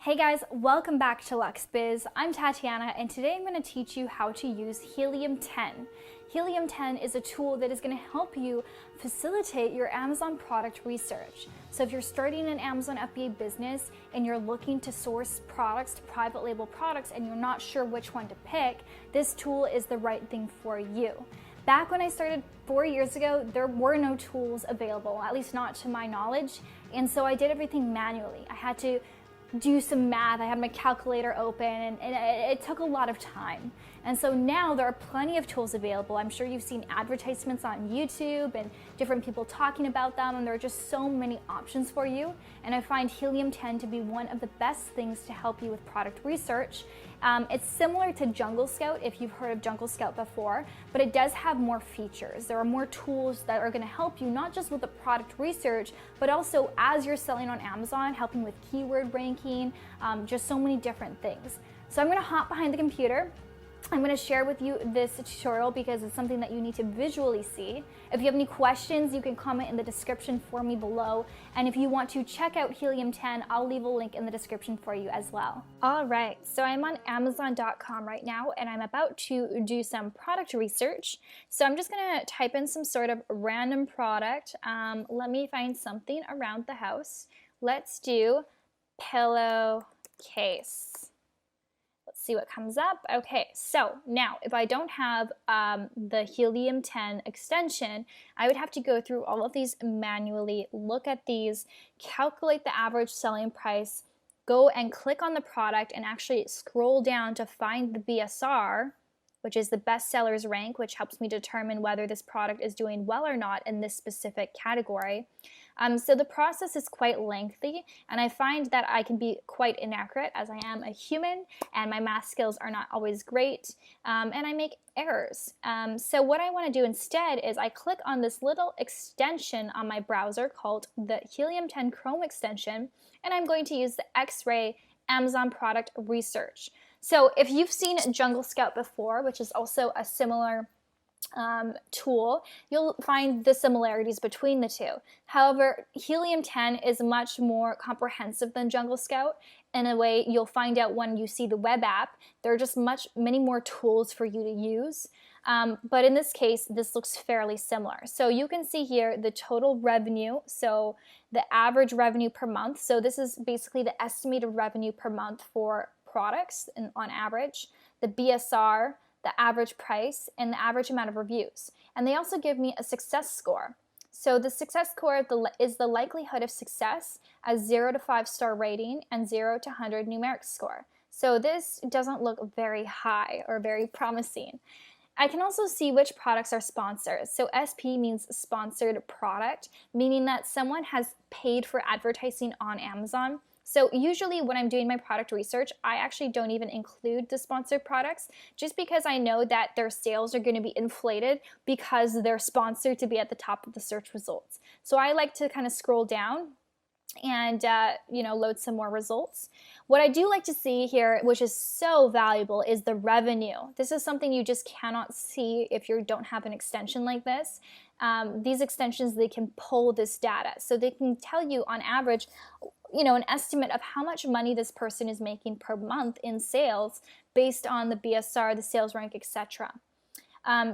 Hey guys, welcome back to LuxBiz. I'm Tatiana and today I'm going to teach you how to use Helium 10. Helium 10 is a tool that is going to help you facilitate your Amazon product research. So if you're starting an Amazon FBA business and you're looking to source products, to private label products, and you're not sure which one to pick, this tool is the right thing for you. Back when I started 4 years ago, there were no tools available, at least not to my knowledge, and so I did everything manually. I had to do some math, I had my calculator open, and it took a lot of time. And so now there are plenty of tools available. I'm sure you've seen advertisements on YouTube and different people talking about them, and there are just so many options for you. And I find Helium 10 to be one of the best things to help you with product research. It's similar to Jungle Scout, if you've heard of Jungle Scout before, but it does have more features. There are more tools that are going to help you not just with the product research, but also as you're selling on Amazon, helping with keyword ranking, just so many different things. So I'm going to hop behind the computer. I'm going to share with you this tutorial because it's something that you need to visually see. If you have any questions, you can comment in the description for me below. And if you want to check out Helium 10, I'll leave a link in the description for you as well. All right, so I'm on Amazon.com right now and I'm about to do some product research. So I'm just going to type in some sort of random product. Let me find something around the house. Let's do pillowcase. See what comes up. Okay, so now if I don't have the Helium 10 extension, I would have to go through all of these manually, look at these, calculate the average selling price, go and click on the product and actually scroll down to find the BSR, which is the best sellers rank, which helps me determine whether this product is doing well or not in this specific category. So the process is quite lengthy, and I find that I can be quite inaccurate as I am a human and my math skills are not always great, and I make errors. So what I want to do instead is I click on this little extension on my browser called the Helium 10 Chrome extension, and I'm going to use the X-Ray Amazon Product Research. So if you've seen Jungle Scout before, which is also a similar tool, you'll find the similarities between the two. However, Helium 10 is much more comprehensive than Jungle Scout. In a way, you'll find out when you see the web app, there are just many more tools for you to use. But in this case, this looks fairly similar. So you can see here the total revenue, so the average revenue per month. So this is basically the estimated revenue per month for products on average, the BSR, the average price, and the average amount of reviews. And they also give me a success score. So the success score is the likelihood of success as 0 to 5-star rating and 0 to 100 numeric score. So this doesn't look very high or very promising. I can also see which products are sponsored. So SP means sponsored product, meaning that someone has paid for advertising on Amazon. So usually when I'm doing my product research, I actually don't even include the sponsored products just because I know that their sales are going to be inflated because they're sponsored to be at the top of the search results. So I like to kind of scroll down and load some more results. What I do like to see here, which is so valuable, is the revenue. This is something you just cannot see if you don't have an extension like this. These extensions, they can pull this data. So they can tell you on average, an estimate of how much money this person is making per month in sales based on the BSR, the sales rank, etc.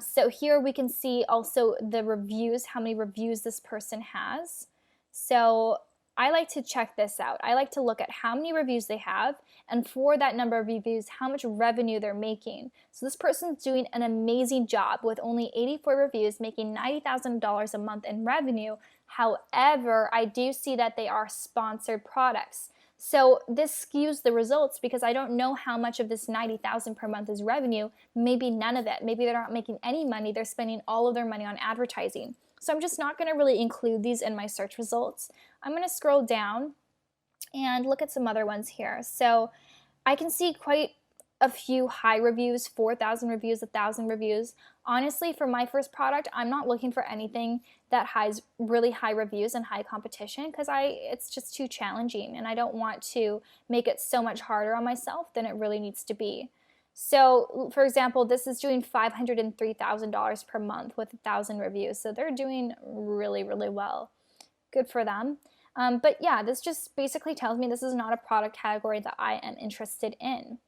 So here we can see also the reviews, how many reviews this person has. So I like to check this out. I like to look at how many reviews they have, and for that number of reviews, how much revenue they're making. So this person's doing an amazing job with only 84 reviews, making $90,000 a month in revenue. However, I do see that they are sponsored products. So this skews the results because I don't know how much of this $90,000 per month is revenue. Maybe none of it. Maybe they're not making any money. They're spending all of their money on advertising. So I'm just not going to really include these in my search results. I'm going to scroll down and look at some other ones here. So I can see quite a few high reviews, 4,000 reviews, 1,000 reviews. Honestly, for my first product, I'm not looking for anything that has really high reviews and high competition because it's just too challenging and I don't want to make it so much harder on myself than it really needs to be. So, for example, this is doing $503,000 per month with 1,000 reviews. So they're doing really, really well. Good for them. But yeah, this just basically tells me this is not a product category that I am interested in.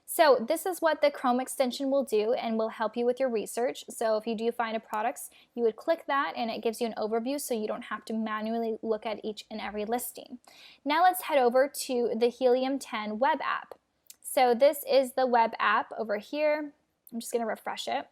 So this is what the Chrome extension will do and will help you with your research. So if you do find a product, you would click that and it gives you an overview so you don't have to manually look at each and every listing. Now let's head over to the Helium 10 web app. So this is the web app over here. I'm just going to refresh it.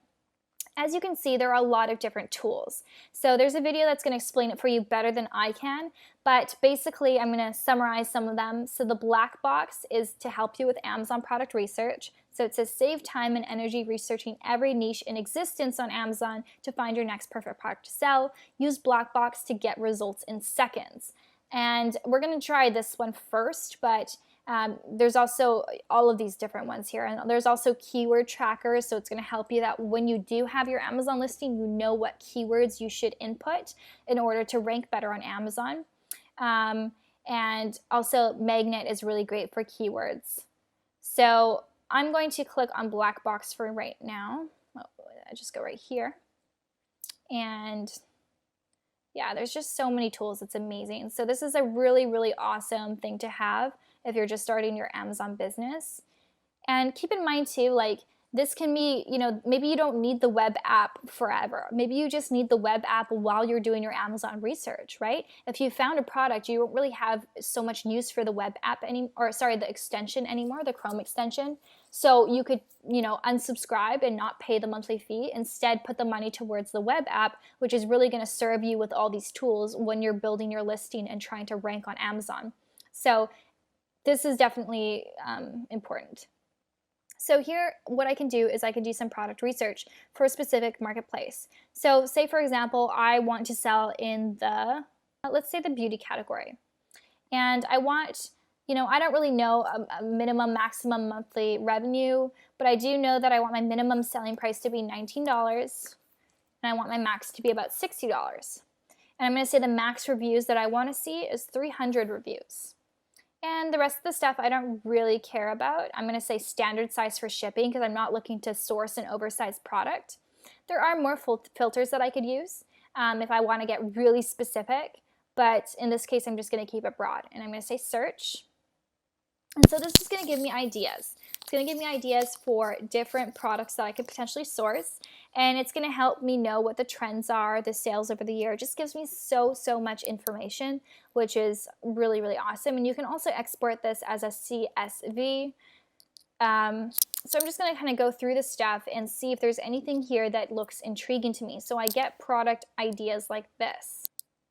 As you can see, there are a lot of different tools. So there's a video that's going to explain it for you better than I can, but basically I'm going to summarize some of them. So the black box is to help you with Amazon product research. So it says save time and energy researching every niche in existence on Amazon to find your next perfect product to sell. Use black box to get results in seconds. And we're going to try this one first, but there's also all of these different ones here, and there's also keyword trackers, so it's going to help you that when you do have your Amazon listing, you know what keywords you should input in order to rank better on Amazon. And also Magnet is really great for keywords. So I'm going to click on black box for right now. I just go right here, and yeah, there's just so many tools. It's amazing. So this is a really, really awesome thing to have if you're just starting your Amazon business. And keep in mind too, like this can be, you know, maybe you don't need the web app forever. Maybe you just need the web app while you're doing your Amazon research, right? If you found a product, you don't really have so much use for the web app the extension anymore, the Chrome extension. So you could, you know, unsubscribe and not pay the monthly fee. Instead, put the money towards the web app, which is really going to serve you with all these tools when you're building your listing and trying to rank on Amazon. So this is definitely important. So here, what I can do is I can do some product research for a specific marketplace. So say, for example, I want to sell in the, let's say the beauty category. And I want, you know, I don't really know a minimum, maximum monthly revenue, but I do know that I want my minimum selling price to be $19, and I want my max to be about $60. And I'm going to say the max reviews that I want to see is 300 reviews. And the rest of the stuff I don't really care about. I'm going to say standard size for shipping because I'm not looking to source an oversized product. There are more filters that I could use if I want to get really specific, but in this case I'm just going to keep it broad. And I'm going to say search. And so this is going to give me ideas. It's going to give me ideas for different products that I could potentially source, and it's going to help me know what the trends are, the sales over the year. It just gives me so much information, which is really, really awesome. And you can also export this as a CSV. So I'm just going to kind of go through this stuff and see if there's anything here that looks intriguing to me. So I get product ideas like this.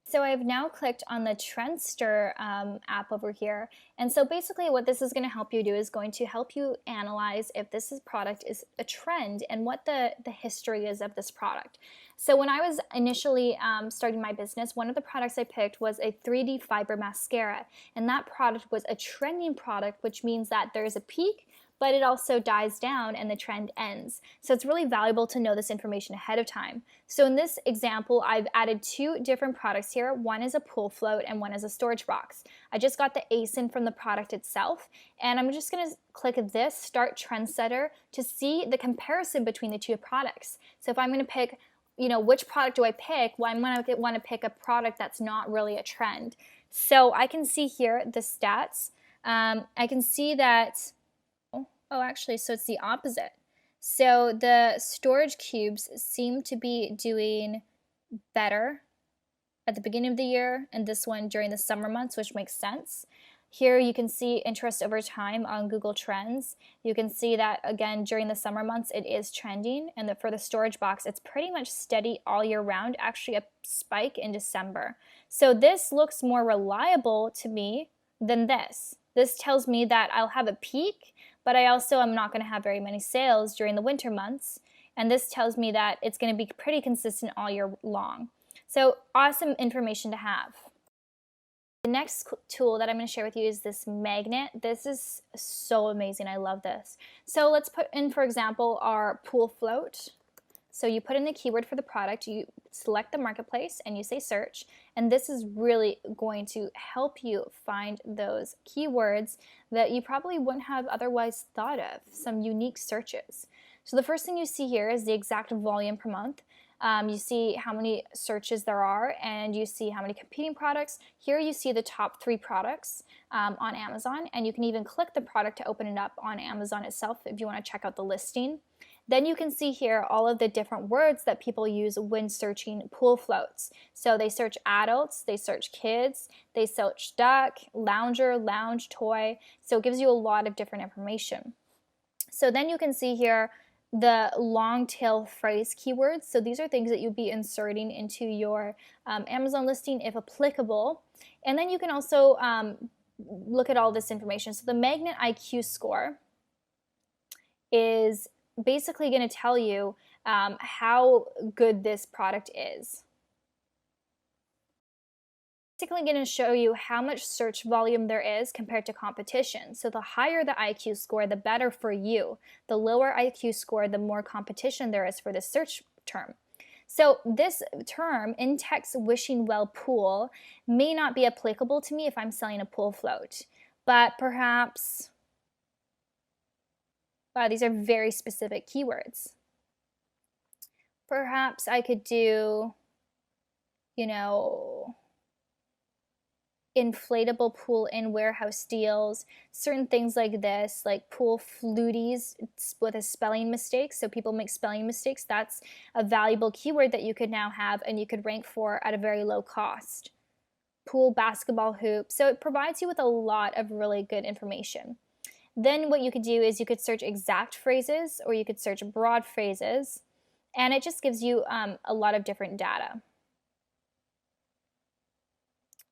So I've now clicked on the Trendster app over here. And so basically what this is going to help you do is going to help you analyze if this product is a trend and what the history is of this product. So when I was initially starting my business, one of the products I picked was a 3D fiber mascara. And that product was a trending product, which means that there's a peak, but it also dies down and the trend ends. So it's really valuable to know this information ahead of time. So in this example, I've added two different products here. One is a pool float and one is a storage box. I just got the ASIN from the product itself, and I'm just gonna click this Start Trend Setter to see the comparison between the two products. So if I'm gonna pick, you know, which product do I pick? Well, I'm gonna wanna pick a product that's not really a trend. So I can see here the stats. I can see that, oh, actually, so it's the opposite. So the storage cubes seem to be doing better at the beginning of the year, and this one during the summer months, which makes sense. Here you can see interest over time on Google Trends. You can see that, again, during the summer months, it is trending, and for the storage box, it's pretty much steady all year round, actually a spike in December. So this looks more reliable to me than this. This tells me that I'll have a peak, but I also am not going to have very many sales during the winter months. And this tells me that it's going to be pretty consistent all year long. So awesome information to have. The next tool that I'm going to share with you is this magnet. This is so amazing. I love this. So let's put in, for example, our pool float. So you put in the keyword for the product, you select the marketplace, and you say search. And this is really going to help you find those keywords that you probably wouldn't have otherwise thought of, some unique searches. So the first thing you see here is the exact volume per month. You see how many searches there are, and you see how many competing products. Here you see the top 3 products on Amazon, and you can even click the product to open it up on Amazon itself if you want to check out the listing. Then you can see here all of the different words that people use when searching pool floats. So they search adults, they search kids, they search duck, lounger, lounge, toy. So it gives you a lot of different information. So then you can see here the long tail phrase keywords. So these are things that you'd be inserting into your Amazon listing if applicable. And then you can also look at all this information. So the Magnet IQ score is basically going to tell you how good this product is. Basically going to show you how much search volume there is compared to competition. So the higher the IQ score, the better for you. The lower IQ score, the more competition there is for the search term. So this term, in-text wishing well pool, may not be applicable to me if I'm selling a pool float, but perhaps, wow, these are very specific keywords. Perhaps I could do, you know, inflatable pool in warehouse deals, certain things like this, like pool fluties with a spelling mistake. So people make spelling mistakes. That's a valuable keyword that you could now have and you could rank for at a very low cost. Pool basketball hoop. So it provides you with a lot of really good information. Then what you could do is you could search exact phrases or you could search broad phrases, and it just gives you a lot of different data.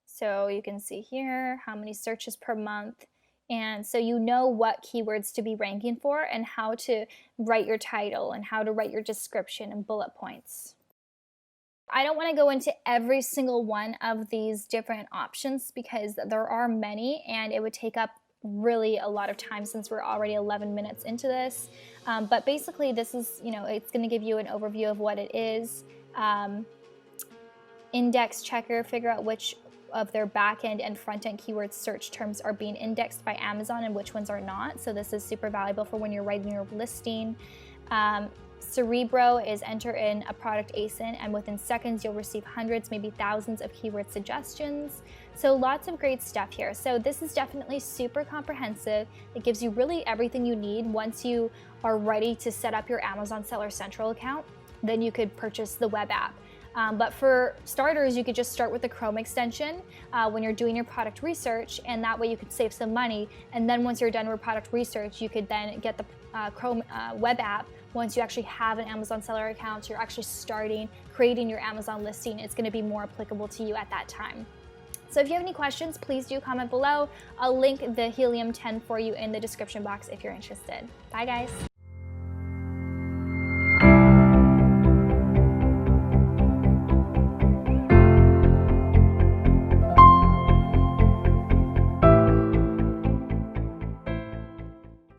So you can see here how many searches per month, and so you know what keywords to be ranking for and how to write your title and how to write your description and bullet points. I don't want to go into every single one of these different options because there are many and it would take up really a lot of time since we're already 11 minutes into this. But basically this is, you know, it's going to give you an overview of what it is. Index checker, figure out which of their back-end and front-end keyword search terms are being indexed by Amazon and which ones are not. So this is super valuable for when you're writing your listing. Cerebro is enter in a product ASIN and within seconds you'll receive hundreds, maybe thousands of keyword suggestions. So lots of great stuff here. So this is definitely super comprehensive. It gives you really everything you need. Once you are ready to set up your Amazon Seller Central account, then you could purchase the web app. But for starters, you could just start with the Chrome extension when you're doing your product research, and that way you could save some money. And then once you're done with product research, you could then get the Chrome web app. Once you actually have an Amazon seller account, you're actually creating your Amazon listing. It's going to be more applicable to you at that time. So if you have any questions, please do comment below. I'll link the Helium 10 for you in the description box if you're interested. Bye guys.